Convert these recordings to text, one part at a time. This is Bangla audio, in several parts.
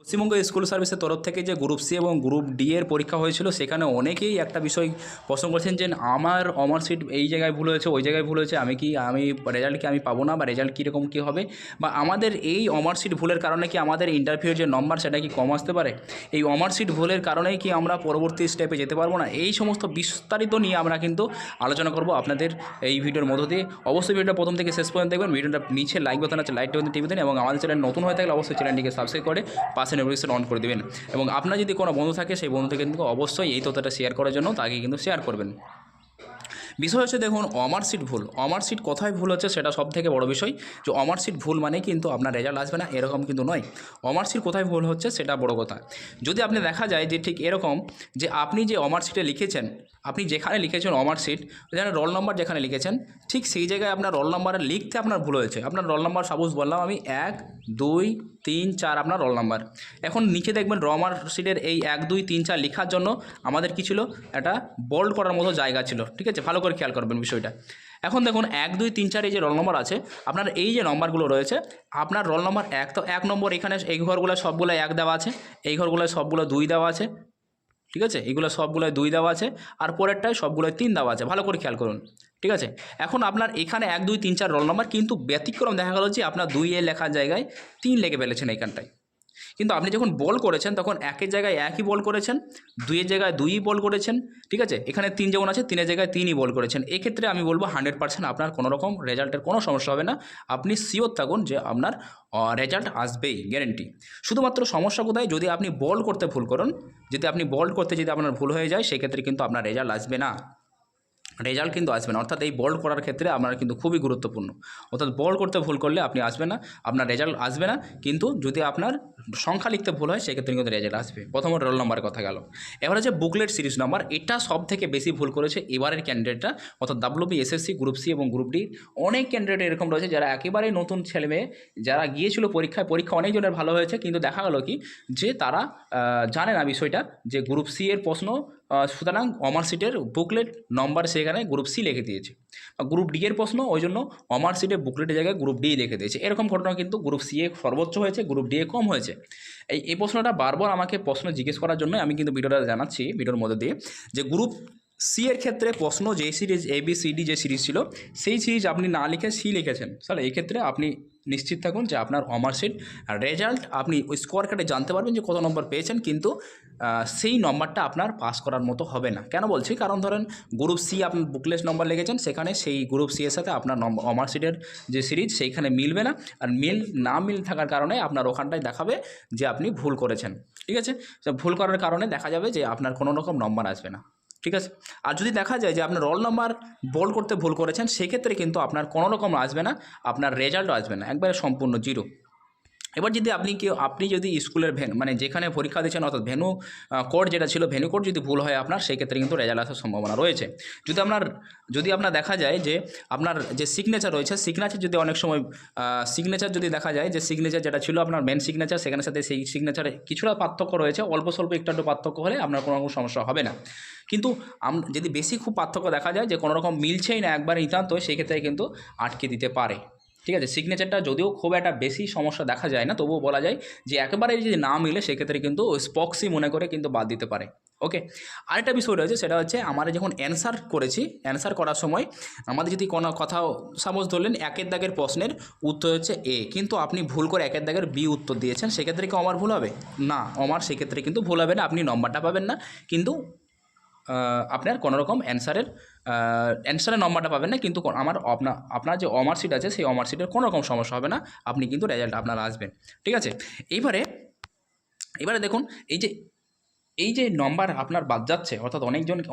পশ্চিমবঙ্গ স্কুল সার্ভিসের তরফ থেকে যে গ্রুপ সি এবং গ্রুপ ডি এর পরীক্ষা হয়েছিল, সেখানে অনেকেই একটা বিষয় প্রশ্ন করেছেন যে আমার শিট এই জায়গায় ভুল হয়েছে, ওই জায়গায় ভুল হয়েছে, আমি রেজাল্ট কি আমি পাবো না, বা রেজাল্ট কীরকম কী হবে, বা আমাদের এই শিট ভুলের কারণে কি আমাদের ইন্টারভিউর যে নম্বর সেটা কি কম আসতে পারে, এই শিট ভুলের কারণেই কি আমরা পরবর্তী স্টেপে যেতে পারবো না, এই সমস্ত বিস্তারিত নিয়ে আমরা কিন্তু আলোচনা করব আপনাদের এই ভিডিওর মধ্য দিয়ে। অবশ্যই ভিডিওটা প্রথম থেকে শেষ পর্যন্ত দেখবেন। ভিডিওটা নিচে লাইক বাটন আছে, লাইক বাটন টিপে দিন, এবং আমাদের চ্যানেল নতুন হয়ে থাকলে অবশ্যই চ্যানেলটিকে সাবস্ক্রাইব করে পাশে নোটিফিকেশন অন করে দেবেন। এবং আপনার যদি কোনো বন্ধু থাকে, সেই বন্ধুকে কিন্তু অবশ্যই এই তথ্যটা শেয়ার করার জন্য তাকে কিন্তু শেয়ার করবেন। বিষয় হচ্ছে, দেখুন, শিট ভুল। শিট কোথায় ভুল হচ্ছে সেটা সব থেকে বড় বিষয়। যে শিট ভুল মানে কিন্তু আপনার রেজাল্ট আসবে না, এরকম কিন্তু নয়। শিট কোথায় ভুল হচ্ছে সেটা বড় কথা। যদি আপনি দেখা যায় যে ঠিক এরকম, যে আপনি যে শিটে লিখেছেন, আপনি যেখানে লিখেছেন শিট, যেখানে রোল নম্বর যেখানে লিখেছেন, ঠিক সেই জায়গায় আপনার রোল নম্বরে লিখতে আপনার ভুল হয়েছে। আপনার রোল নম্বর সাপোজ বললাম আমি 1 2 3 4 আপনার রোল নাম্বার। এখন নিচে দেখবেন শিটের এই 1 2 3 4 লেখার জন্য আমাদের কি ছিল, একটা বোল্ড করার মতো জায়গা ছিল। ঠিক আছে, ভালো করে খেয়াল করবেন বিষয়টা। এখন দেখুন 1 2 3 4 এই যে রোল নম্বর আছে, আপনার এই যে নম্বরগুলো রয়েছে, আপনার রোল নম্বর 1, তো 1 নম্বর এখানে এই ঘরগুলো সবগুলো 1 দেওয়া আছে, এই ঘরগুলো সবগুলো 2 দেওয়া আছে। ঠিক আছে, এগুলো সবগুলোয় 2 দেওয়া আছে, আর পরেরটায় সবগুলোয় 3 দেওয়া আছে। ভালো করে খেয়াল করুন। ঠিক আছে, এখন আপনার এখানে 1 2 3 4 রোল নম্বর, কিন্তু ব্যতিক্রম দেখা গেল যে আপনার 2 এ লেখার জায়গায় 3 লিখে ফেলেছেন এইখানটায়। কিন্তু আপনি যখন বল করেছেন তখন 1-এর জায়গায় 1ই বল করেছেন, 2-এর জায়গায় 2ই বল করেছেন। ঠিক আছে, এখানে 3 যেমন আছে, 3-এর জায়গায় 3ই বল করেছেন। এক্ষেত্রে আমি বলবো 100% আপনার কোনো রকম রেজাল্টের কোনো সমস্যা হবে না। আপনি শিওর থাকুন যে আপনার রেজাল্ট আসবেই, গ্যারেন্টি। শুধুমাত্র সমস্যা কোথায়, যদি আপনি বল করতে ভুল করুন, যদি আপনি বল করতে যদি আপনার ভুল হয়ে যায়, সেক্ষেত্রে কিন্তু আপনার রেজাল্ট আসবে না, রেজাল্ট কিন্তু আসবে না। অর্থাৎ এই বোল্ড করার ক্ষেত্রে আপনার কিন্তু খুবই গুরুত্বপূর্ণ। অর্থাৎ বোল্ড করতে ভুল করলে আপনি আসবে না, আপনার রেজাল্ট আসবে না। কিন্তু যদি আপনার সংখ্যা লিখতে ভুল হয়, সেক্ষেত্রে কিন্তু রেজাল্ট আসবে। প্রথমত রোল নম্বরের কথা গেল। এবার হচ্ছে বুকলেট সিরিজ নাম্বার। এটা সব থেকে বেশি ভুল করেছে এবারের ক্যান্ডিডেটরা, অর্থাৎ WB SSC গ্রুপ সি এবং গ্রুপ ডি। অনেক ক্যান্ডিডেট এরকম রয়েছে যারা একেবারেই নতুন ছেলেমেয়ে, যারা গিয়েছিল পরীক্ষা অনেকজনের ভালো হয়েছে, কিন্তু দেখা গেল কি যে তারা জানে না বিষয়টা, যে গ্রুপ সি এর প্রশ্ন, সুতরাং শিটের বুকলেট নম্বর সেখানে গ্রুপ সি লিখে দিয়েছে, গ্রুপ ডি এর প্রশ্ন ওই জন্য শিটের বুকলেটের জায়গায় গ্রুপ ডি লিখে দিয়েছে। এরকম ঘটনা কিন্তু গ্রুপ সি এ সর্বোচ্চ হয়েছে, গ্রুপ ডি এ কম হয়েছে। এই প্রশ্নটা বারবার আমাকে প্রশ্ন জিজ্ঞেস করার জন্য আমি কিন্তু ভিডিওটা জানাচ্ছি, ভিডিওর মধ্যে দিয়ে, যে গ্রুপ সি এর ক্ষেত্রে প্রশ্ন যে সিরিজ ABCD যে সিরিজ ছিল, সেই সিরিজ আপনি না লিখে সি লিখেছেন, স্যার এই ক্ষেত্রে আপনি নিশ্চিত থাকুন যে আপনার শিট রেজাল্ট আপনি ওই স্কোয়ার কার্ডে জানতে পারবেন যে কত নম্বর পেয়েছেন, কিন্তু সেই নম্বরটা আপনার পাস করার মতো হবে না। কেন বলছি, কারণ ধরেন গ্রুপ সি আপনার বুকলেট নম্বর লিখেছেন, সেখানে সেই গ্রুপ সি এর সাথে আপনার শিটের যে সিরিজ সেইখানে মিলবে না, আর মিল থাকার কারণে আপনার ওখানটায় দেখাবে যে আপনি ভুল করেছেন। ঠিক আছে, ভুল করার কারণে দেখা যাবে যে আপনার কোনো রকম নম্বর আসবে না। ঠিক আছে, আর যদি দেখা যায় যে আপনার রোল নাম্বার বোল্ড করতে ভুল করেছেন, সেক্ষেত্রে কিন্তু আপনার কোনো রকম আসবে না, আপনার রেজাল্টও আসবে না, একবারে সম্পূর্ণ জিরো। এবার যদি আপনি যদি স্কুলের মানে যেখানে পরীক্ষা দিচ্ছেন, অর্থাৎ ভেন্যু কোড যেটা ছিল, ভেন্যু কোড যদি ভুল হয় আপনার, সেই ক্ষেত্রে কিন্তু রেজাল্ট আসার সম্ভাবনা রয়েছে। যদি আপনার দেখা যায় যে আপনার যে সিগনেচার রয়েছে, সিগনেচার যদি অনেক সময় সিগনেচার যদি দেখা যায় যে সিগনেচার যেটা ছিল আপনার মেন সিগনেচার, সেখানের সাথে সেই সিগনেচারে কিছুটা পার্থক্য রয়েছে, অল্প স্বল্প একটু পার্থক্য হলে আপনার কোনো রকম সমস্যা হবে না। কিন্তু যদি বেশি খুব পার্থক্য দেখা যায় যে কোনো রকম মিলছেই না, একবার নিতান্ত, সেই ক্ষেত্রে কিন্তু আটকে দিতে পারে। ঠিক আছে, সিগনেচারটা যদিও খুব একটা বেশি সমস্যা দেখা যায় না, তবুও বলা যায় যে একেবারে যদি না মিলে, সেক্ষেত্রে কিন্তু ওই স্পক্সি মনে করে কিন্তু বাদ দিতে পারে। ওকে, আরেকটা বিষয় রয়েছে, সেটা হচ্ছে আমরা যখন অ্যান্সার করার সময় আমাদের যদি কোনো কথাও সাপোজ ধরলেন 1-এর দাগের প্রশ্নের উত্তর হচ্ছে A, কিন্তু আপনি ভুল করে 1-এর দাগের B উত্তর দিয়েছেন, সেক্ষেত্রে কি ভুল হবে না? সেক্ষেত্রে কিন্তু ভুল হবে না, আপনি নম্বরটা পাবেন না, কিন্তু আপনার কোনো রকম অ্যান্সারের নম্বরটা পাবেন না, কিন্তু আপনার যে শিট আছে, সেই শিটের কোনো রকম সমস্যা হবে না, আপনি কিন্তু রেজাল্ট আপনার আসবেন। ঠিক আছে, এইবারে দেখুন, এই যে নম্বর আপনার বাদ যাচ্ছে, অর্থাৎ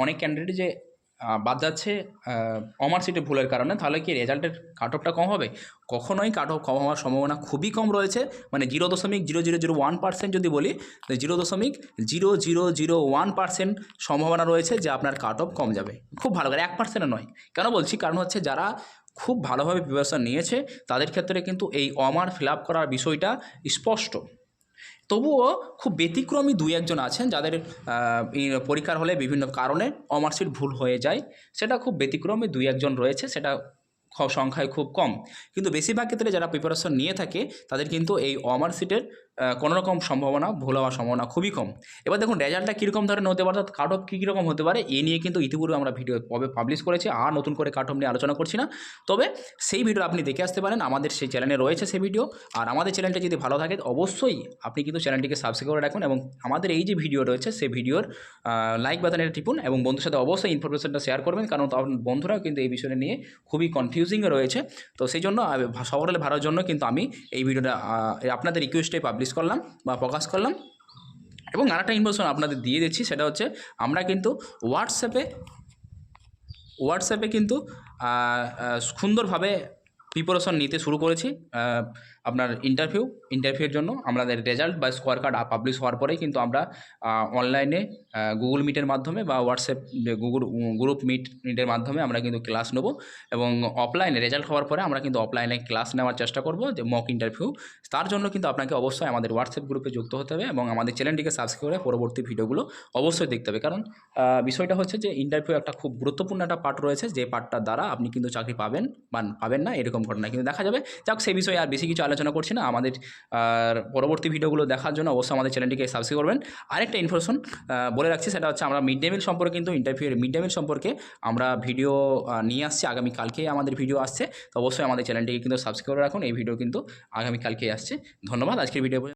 অনেক ক্যান্ডিডেট যে বাদ যাচ্ছে শিটে ভুলের কারণে, তাহলে কি রেজাল্টের কাট অফটা কম হবে? কখনোই কাট অফ কম হওয়ার সম্ভাবনা খুবই কম রয়েছে। মানে 0.0001% যদি বলি, 0.0001% সম্ভাবনা রয়েছে যে আপনার কাট অফ কম যাবে। খুব ভালো করে 1%ও নয়। কেন বলছি, কারণ হচ্ছে যারা খুব ভালোভাবে প্রিপারেশন নিয়েছে, তাদের ক্ষেত্রে কিন্তু এই ফিল আপ করার বিষয়টা স্পষ্ট। তবুও খুব ব্যতিক্রমী 2-1জন আছেন যাদের পরীক্ষার হলে বিভিন্ন কারণে শিট ভুল হয়ে যায়, সেটা খুব ব্যতিক্রমী 2-1জন রয়েছে, সেটা সংখ্যায় খুব কম। কিন্তু বেশিরভাগ ক্ষেত্রে যারা প্রিপারেশন নিয়ে থাকে, তাদের কিন্তু এই শিটের কোনো রকম সম্ভাবনা ভুল হওয়ার সম্ভাবনা খুবই কম। এবার দেখুন রেজাল্টটা কীরকম ধরনের হতে পারে, কাট অফ কী কীরকম হতে পারে, এ নিয়ে কিন্তু ইতিপূর্বে আমরা ভিডিও পাবলিশ করেছি, আর নতুন করে কাট অফ নিয়ে আলোচনা করছি না। তবে সেই ভিডিও আপনি দেখে আসতে পারেন, আমাদের সেই চ্যানেলে রয়েছে সেই ভিডিও। আর আমাদের চ্যানেলটা যদি ভালো থাকে অবশ্যই আপনি কিন্তু চ্যানেলটিকে সাবস্ক্রাইব করে রাখুন, এবং আমাদের এই যে ভিডিও রয়েছে সেই ভিডিওর লাইক বাটনে টিপুন, এবং বন্ধুর সাথে অবশ্যই ইনফরমেশনটা শেয়ার করবেন, কারণ বন্ধুরাও কিন্তু এই বিষয়টা নিয়ে খুবই কনফিউজিংয়ে রয়েছে। তো সেই জন্য সকলে ভালোর জন্য কিন্তু আমি এই ভিডিওটা আপনাদের রিকোয়েস্টে পাবলিশ করলাম বা প্রকাশ করলাম। এবং আরেকটা ইনফরমেশন আপনাদের দিয়ে দিচ্ছি, সেটা হচ্ছে আমরা কিন্তু হোয়াটসঅ্যাপে কিন্তু সুন্দরভাবে প্রিপারেশন নিতে শুরু করেছি। আপনার ইন্টারভিউয়ের জন্য আমাদের রেজাল্ট বা স্কোয়ার কার্ড পাবলিশ হওয়ার পরেই কিন্তু আমরা অনলাইনে গুগল মিটের মাধ্যমে বা হোয়াটসঅ্যাপ গ্রুপ মিটের মাধ্যমে আমরা কিন্তু ক্লাস নেব, এবং অফলাইনে রেজাল্ট হওয়ার পরে আমরা কিন্তু অফলাইনে ক্লাস নেওয়ার চেষ্টা করব, যে মক ইন্টারভিউ। তার জন্য কিন্তু আপনাকে অবশ্যই আমাদের হোয়াটসঅ্যাপ গ্রুপে যুক্ত হতে হবে, এবং আমাদের চ্যানেলটিকে সাবস্ক্রাইব করে পরবর্তী ভিডিওগুলো অবশ্যই দেখতে হবে। কারণ বিষয়টা হচ্ছে যে ইন্টারভিউ একটা খুব গুরুত্বপূর্ণ একটা পার্ট রয়েছে, যে পার্টটার দ্বারা আপনি কিন্তু চাকরি পাবেন বা পাবেন না এরকম ঘটনা কিন্তু দেখা যাবে। যাক, সেই বিষয়ে আর বেশি কিছু আলোচনা করছি না। আমাদের পরবর্তী ভিডিওগুলো দেখার জন্য অবশ্যই আমাদের চ্যানেলটিকে সাবস্ক্রাইব করবেন। আরেকটা ইনফরমেশন বলে রাখছি, সেটা হচ্ছে আমরা মিড ডে মিল সম্পর্কে কিন্তু ইন্টারভিউয়ের মিড ডে মিল সম্পর্কে আমরা ভিডিও নিয়ে আসছি, আগামীকালকেই আমাদের ভিডিও আসছে। তো অবশ্যই আমাদের চ্যানেলটিকে কিন্তু সাবস্ক্রাইব করে রাখুন, এই ভিডিও কিন্তু আগামীকালকেই আসছে। ধন্যবাদ, আজকের ভিডিও